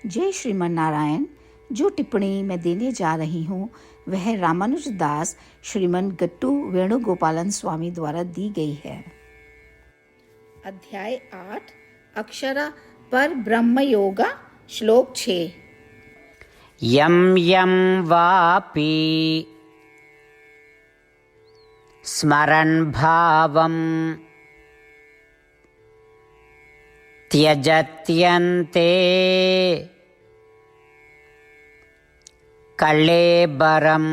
जय श्रीमन नारायण। जो टिप्पणी मैं देने जा रही हूँ वह रामानुज दास श्रीमन गट्टू वेणुगोपालन स्वामी द्वारा दी गई है। अध्याय 8 अक्षर पर ब्रह्म योगा, श्लोक 6। यं यं वापि स्मरन् भावं त्यजत्यन्ते कळेबरं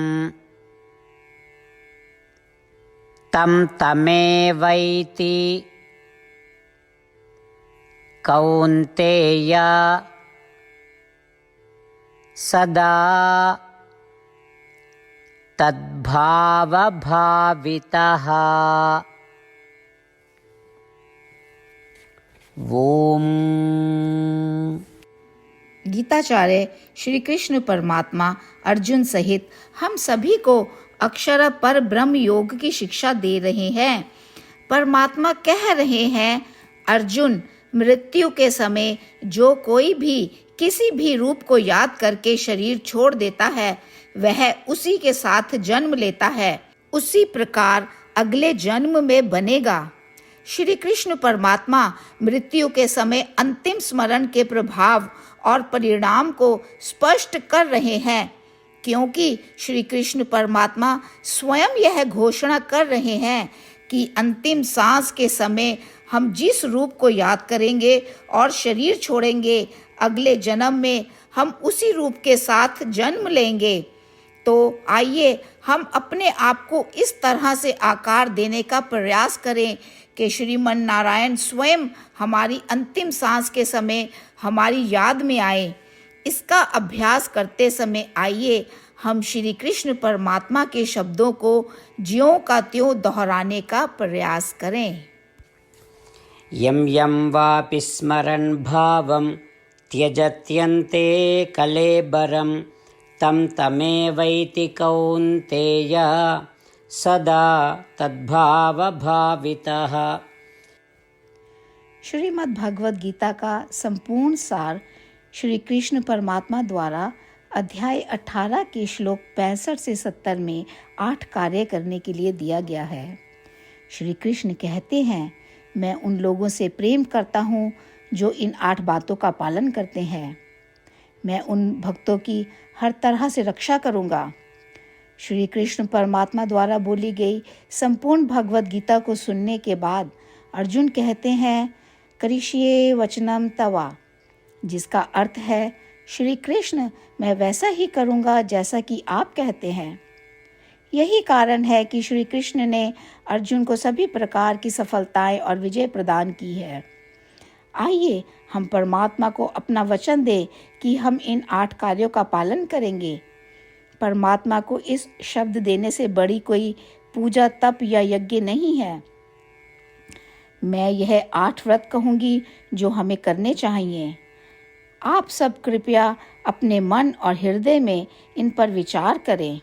तं तमेवैति कौन्तेय सदा तद्भावभावितः। ओम। गीताचार्य श्री कृष्ण परमात्मा अर्जुन सहित हम सभी को अक्षर पर ब्रह्म योग की शिक्षा दे रहे हैं। परमात्मा कह रहे हैं, अर्जुन, मृत्यु के समय जो कोई भी किसी भी रूप को याद करके शरीर छोड़ देता है वह उसी के साथ जन्म लेता है, उसी प्रकार अगले जन्म में बनेगा। श्री कृष्ण परमात्मा मृत्यु के समय अंतिम स्मरण के प्रभाव और परिणाम को स्पष्ट कर रहे हैं, क्योंकि श्री कृष्ण परमात्मा स्वयं यह घोषणा कर रहे हैं कि अंतिम सांस के समय हम जिस रूप को याद करेंगे और शरीर छोड़ेंगे, अगले जन्म में हम उसी रूप के साथ जन्म लेंगे। तो आइए हम अपने आप को इस तरह से आकार देने का प्रयास करें कि श्रीमन नारायण स्वयं हमारी अंतिम सांस के समय हमारी याद में आए। इसका अभ्यास करते समय आइए हम श्री कृष्ण परमात्मा के शब्दों को ज्यों का त्यों दोहराने का प्रयास करें। यं यं वापि स्मरन् भावं त्यजत्यन्ते कलेबरं तं तमेवैति कौन्तेय सदा तद्भावभावितः। श्रीमद् भगवद गीता का संपूर्ण सार श्री कृष्ण परमात्मा द्वारा अध्याय 18 के श्लोक 65 से 70 में 8 कार्य करने के लिए दिया गया है। श्री कृष्ण कहते हैं, मैं उन लोगों से प्रेम करता हूँ जो इन 8 बातों का पालन करते हैं। मैं उन भक्तों की हर तरह से रक्षा करूँगा। श्री कृष्ण परमात्मा द्वारा बोली गई संपूर्ण भगवद गीता को सुनने के बाद अर्जुन कहते हैं, करिष्ये वचनम तवा, जिसका अर्थ है, श्री कृष्ण, मैं वैसा ही करूँगा जैसा कि आप कहते हैं। यही कारण है कि श्री कृष्ण ने अर्जुन को सभी प्रकार की सफलताएं और विजय प्रदान की है। आइए हम परमात्मा को अपना वचन दें कि हम इन 8 कार्यों का पालन करेंगे। परमात्मा को इस शब्द देने से बड़ी कोई पूजा, तप या यज्ञ नहीं है। मैं यह 8 व्रत कहूँगी जो हमें करने चाहिए। आप सब कृपया अपने मन और हृदय में इन पर विचार करें।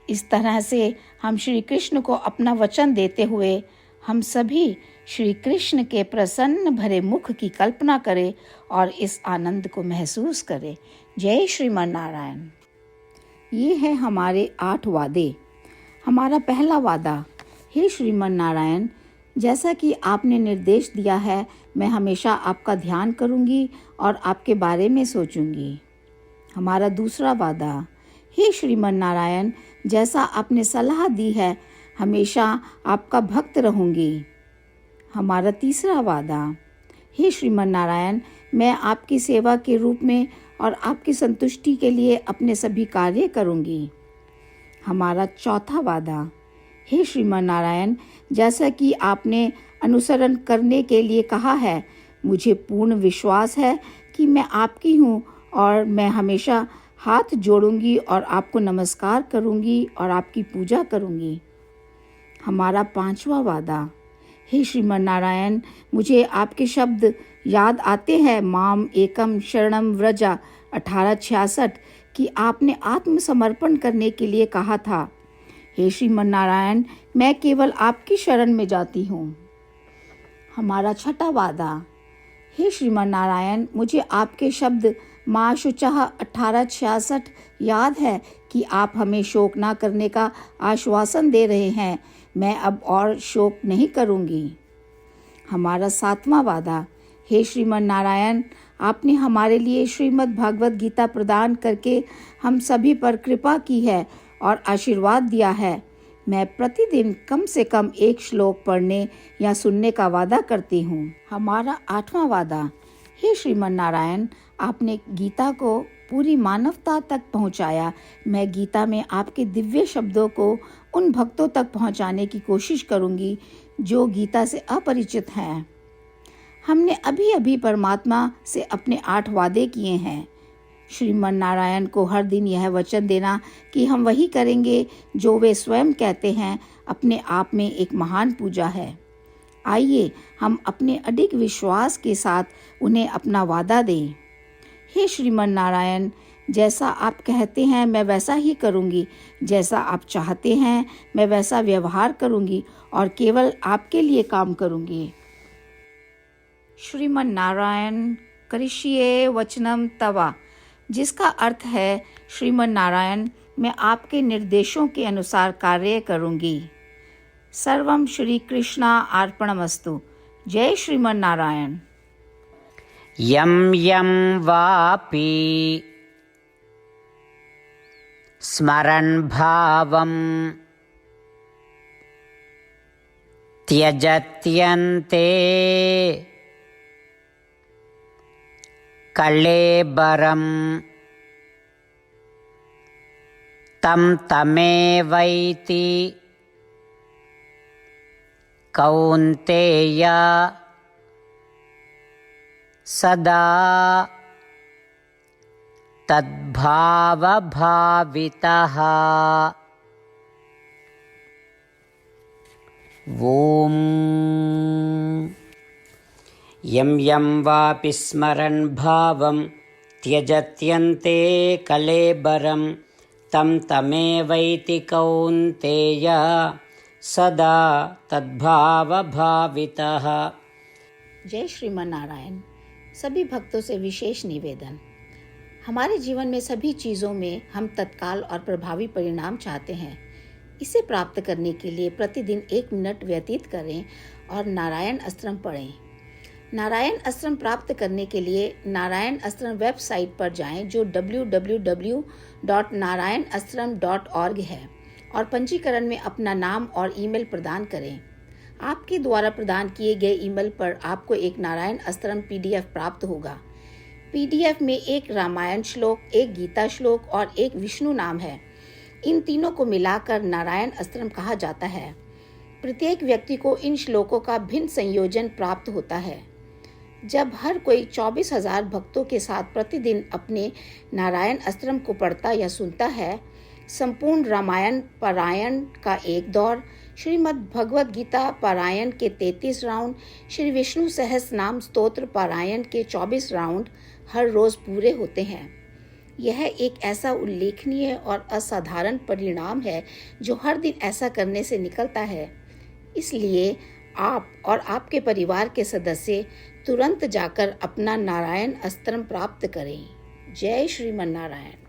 इस तरह से हम श्री कृष्ण को अपना वचन देते हुए हम सभी श्री कृष्ण के प्रसन्न भरे मुख की कल्पना करें और इस आनंद को महसूस करें। जय श्रीमन नारायण। ये है हमारे 8 वादे। हमारा पहला वादा, हे श्रीमन नारायण, जैसा कि आपने निर्देश दिया है, मैं हमेशा आपका ध्यान करूंगी और आपके बारे में सोचूंगी। हमारा दूसरा वादा, हे श्रीमन नारायण, जैसा आपने सलाह दी है, हमेशा आपका भक्त रहूंगी। हमारा तीसरा वादा, हे श्रीमन नारायण, मैं आपकी सेवा के रूप में और आपकी संतुष्टि के लिए अपने सभी कार्य करूंगी। हमारा चौथा वादा, हे श्रीमन नारायण, जैसा कि आपने अनुसरण करने के लिए कहा है, मुझे पूर्ण विश्वास है कि मैं आपकी हूँ और मैं हमेशा हाथ जोड़ूंगी और आपको नमस्कार करूंगी और आपकी पूजा करूंगी। हमारा 5वां वादा, हे श्रीमन नारायण, मुझे आपके शब्द याद आते हैं, माम एकम शरणम व्रजा 1866, कि आपने आत्मसमर्पण करने के लिए कहा था। हे श्रीमन नारायण, मैं केवल आपकी शरण में जाती हूँ। हमारा छठा वादा, हे श्रीमान नारायण, मुझे आपके शब्द माँ शुचः 1866 याद है कि आप हमें शोक ना करने का आश्वासन दे रहे हैं। मैं अब और शोक नहीं करूँगी। हमारा 7वां वादा। हे श्रीमान नारायण, आपने हमारे लिए श्रीमद् भागवत गीता प्रदान करके हम सभी पर कृपा की है और आशीर्वाद दिया है। मैं प्रतिदिन कम से कम एक श्लोक पढ़ने या सुनने का वादा करती हूँ। हमारा 8वां वादा। हे श्रीमान नारायण, आपने गीता को पूरी मानवता तक पहुँचाया। मैं गीता में आपके दिव्य शब्दों को उन भक्तों तक पहुँचाने की कोशिश करूँगी जो गीता से अपरिचित हैं। हमने अभी अभी परमात्मा से अपने 8 वादे किए हैं। श्रीमान नारायण को हर दिन यह वचन देना कि हम वही करेंगे जो वे स्वयं कहते हैं, अपने आप में एक महान पूजा है। आइए हम अपने अडिग विश्वास के साथ उन्हें अपना वादा दें। हे श्रीमान नारायण, जैसा आप कहते हैं मैं वैसा ही करूँगी। जैसा आप चाहते हैं मैं वैसा व्यवहार करूँगी और केवल आपके लिए काम करूँगी। श्रीमान नारायण करिष्ये वचनम तवा, जिसका अर्थ है श्रीमान नारायण, मैं आपके निर्देशों के अनुसार कार्य करूँगी। सर्वम श्री कृष्णा अर्पणमस्तु। जय श्रीमान नारायण। यं यं वापि स्मरन् भावं त्यजत्यन्ते कलेबरं तं तमेवैति कौन्तेय सदा तद्भावभावितः। ॐ यं यं वापि स्मरन् भावं त्यजत्यन्ते कलेबरं तं तमेवैति कौन्तेय सदा तद्भावभावितः। जय श्रीमान नारायण। सभी भक्तों से विशेष निवेदन। हमारे जीवन में सभी चीज़ों में हम तत्काल और प्रभावी परिणाम चाहते हैं। इसे प्राप्त करने के लिए प्रतिदिन 1 मिनट व्यतीत करें और नारायण अस्त्रम पढ़ें। नारायण अस्त्रम प्राप्त करने के लिए नारायण अस्त्रम वेबसाइट पर जाएं, जो www.narayanastram.org है, और पंजीकरण में अपना नाम और ईमेल प्रदान करें। आपके द्वारा प्रदान किए गए ईमेल पर आपको एक नारायण अस्त्रम PDF प्राप्त होगा। PDF में 1 रामायण श्लोक, 1 गीता श्लोक और 1 विष्णु नाम है। इन तीनों को मिलाकर नारायण अस्त्रम कहा जाता है। प्रत्येक व्यक्ति को इन श्लोकों का भिन्न संयोजन प्राप्त होता है। जब हर कोई 24,000 भक्तों के साथ प्रतिदिन अपने नारायण अस्त्रम को पढ़ता या सुनता है, संपूर्ण रामायण पारायण का 1 दौर, श्रीमद् भगवद गीता पारायण के 33 राउंड, श्री विष्णु सहस्त्र नाम स्तोत्र पारायण के 24 राउंड हर रोज पूरे होते हैं। यह एक ऐसा उल्लेखनीय और असाधारण परिणाम है जो हर दिन ऐसा करने से निकलता है। इसलिए आप और आपके परिवार के सदस्य तुरंत जाकर अपना नारायण अस्त्रम प्राप्त करें। जय श्रीमन नारायण।